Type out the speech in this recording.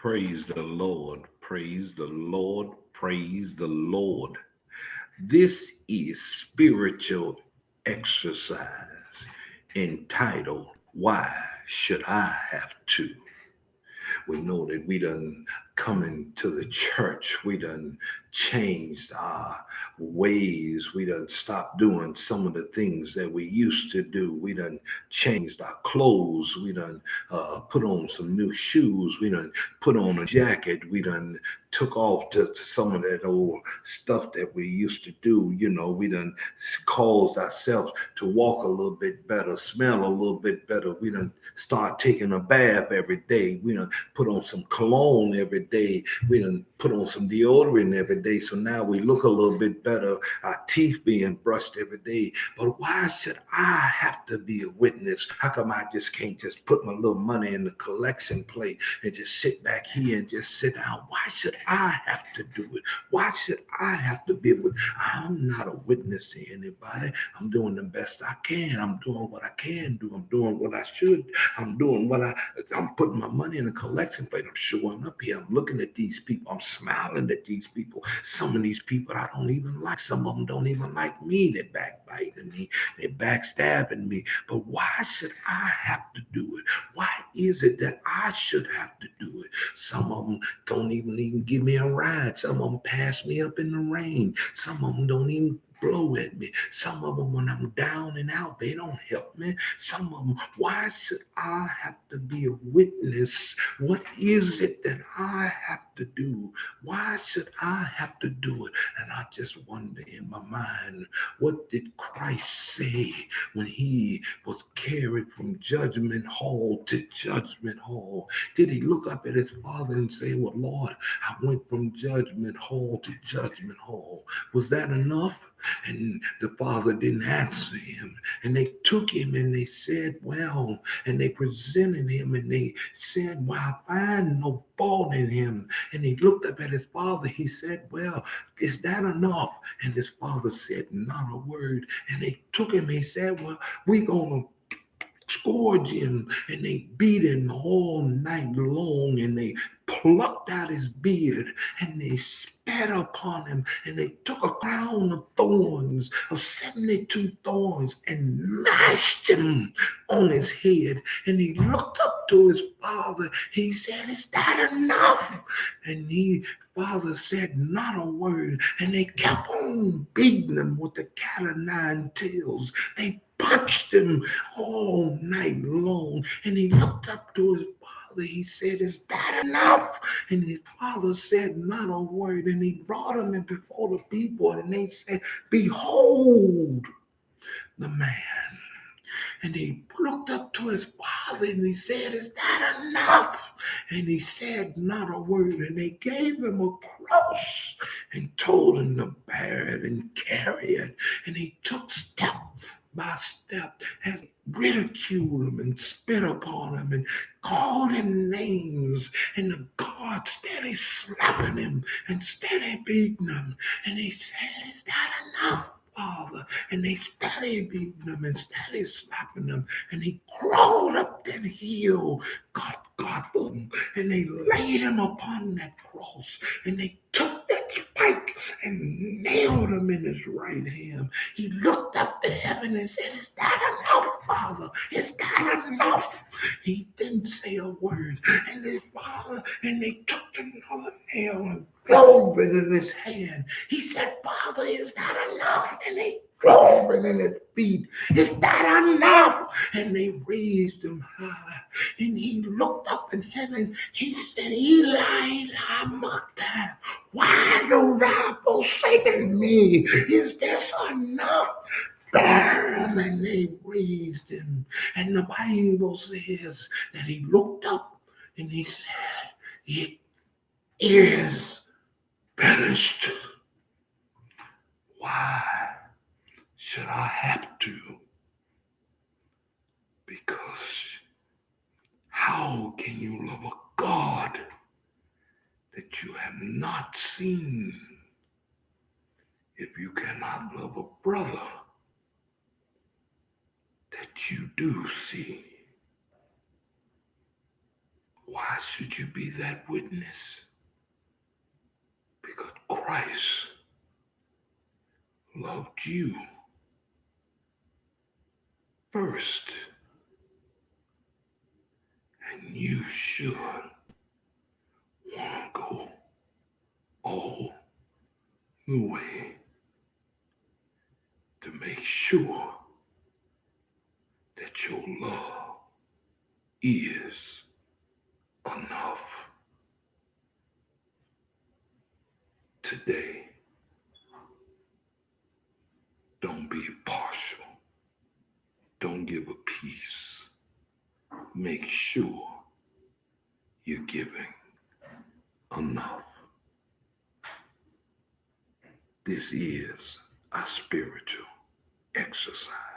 Praise the Lord. Praise the Lord. Praise the Lord. This is spiritual exercise entitled, Why Should I Have to? We know that we done come into the church. We done changed our ways. We done stopped doing some of the things that we used to do. We done changed our clothes. We done put on some new shoes. We done put on a jacket. We done took off to some of that old stuff that we used to do. We done caused ourselves to walk a little bit better, smell a little bit better. We done start taking a bath every day. We done put on some cologne every day. We done put on some deodorant every day. So now we look a little bit better. Our teeth being brushed every day. But why should I have to be a witness? How come I just can't just put my little money in the collection plate and just sit back here and just sit down? Why should I have to do it? Why should I have to be a witness? I'm not a witness to anybody. I'm doing the best I can. I'm doing what I can do. I'm doing what I should. I'm putting my money in a collection plate. I'm showing up here. I'm looking at these people. I'm smiling at these people. Some of these people I don't even like. Some of them don't even like me. They're backbiting me. They're backstabbing me. But why should I have to do it? Why is it that I should have to do it? Some of them don't even give me a ride. Some of them pass me up in the rain. Some of them don't even blow at me. Some of them, when I'm down and out, they don't help me. Some of them, why should I have to be a witness? What is it that I have to do? Why should I have to do it? And I just wonder in my mind, what did Christ say when he was carried from judgment hall to judgment hall? Did he look up at his father and say, well, Lord, I went from judgment hall to judgment hall? Was that enough? And the father didn't answer him. And they took him and they said, well, and they presented him and they said, well, I find no fault in him. And he looked up at his father. He said, well, is that enough? And his father said, not a word. And they took him. He said, well, we're going to scourge him, and they beat him all night long, and they plucked out his beard, and they spat upon him, and they took a crown of thorns, of 72 thorns, and mashed him on his head. And he looked up to his father. He said, is that enough? And father said not a word, and they kept on beating him with the cat o' nine tails. They punched him all night long, and he looked up to his father. He said, is that enough? And his father said not a word, and he brought him in before the people, and they said, behold the man. And he looked up to his father and he said, is that enough? And he said not a word. And they gave him a cross and told him to bear it and carry it. And he took step by step as ridiculed him and spit upon him and called him names. And the guard steady slapping him and steady beating him. And he said, is that enough, Father? And they steady beating him and steady slapping him. And he crawled up that hill, got them, and they laid him upon that cross. And they took that spike and nailed him in his right hand. He looked up to heaven and said, is that enough, Father? Is that enough? He didn't say a word. And his father, and they took another nail and drove it in his hand. He said, Father, is that enough? And they drove it in his feet. Is that enough? And they raised him high. And he looked up in heaven. He said, Eli, Eli, Mater, why do thou forsaken me? Is this enough? Bam! And they raised him. And the Bible says that he looked up and he said, it is finished. Why should I have to? Because how can you love a God that you have not seen if you cannot love a brother that you do see? Why Why should you be that witness? Because Christ loved you first, and you should want to go all the way to make sure that your love is enough. Today, don't be partial. Don't give a piece. Make sure you're giving enough. This is a spiritual exercise.